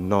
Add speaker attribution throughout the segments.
Speaker 1: 9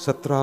Speaker 1: 17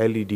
Speaker 1: LED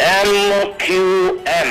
Speaker 2: MQM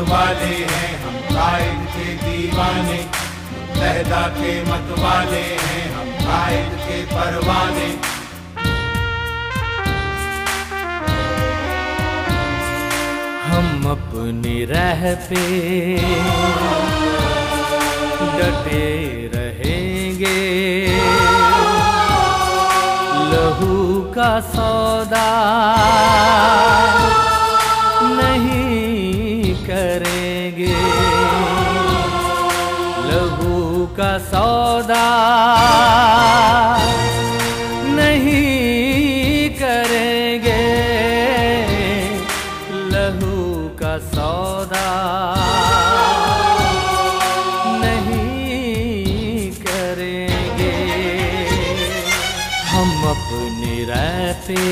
Speaker 3: मतवाले हैं हम कायद के दीवाने, लहदा के मतवाले हैं हम कायद के परवाने।
Speaker 4: हम अपनी राह पे डटे रहेंगे, लहू का सौदा नहीं करेंगे, लहू का सौदा नहीं करेंगे, लहू का सौदा नहीं करेंगे। हम अपनी राह पे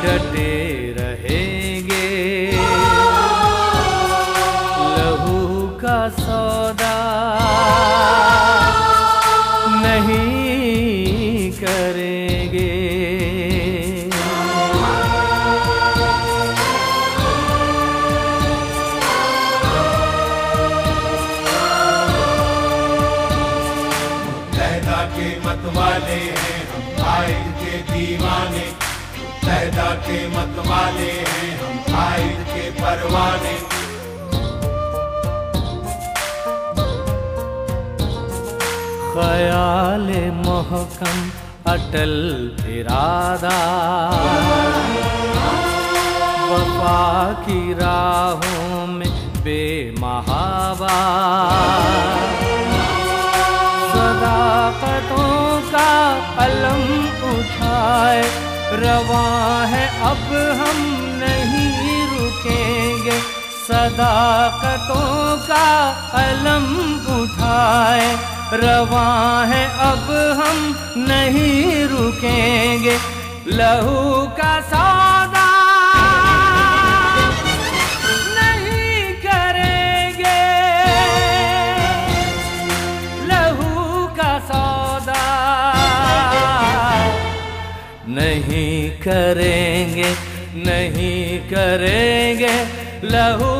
Speaker 4: डटे रहेंगे, लहू का सौदा नहीं करेंगे।
Speaker 3: लहदा के मतवाले हैं हम कायद के दीवाने, लहदा के मतवाले हैं हम कायद के परवाने।
Speaker 4: ख्याल महकम अटल इरादा, वफा की राहों में बेमहावा, सदाकतों का अलम उठाए रवां है अब हम नहीं रुकेंगे, सदाकतों का अलम उठाए रवां है अब हम नहीं रुकेंगे, लहू का सौदा नहीं करेंगे, लहू का सौदा नहीं करेंगे, नहीं करेंगे, लहू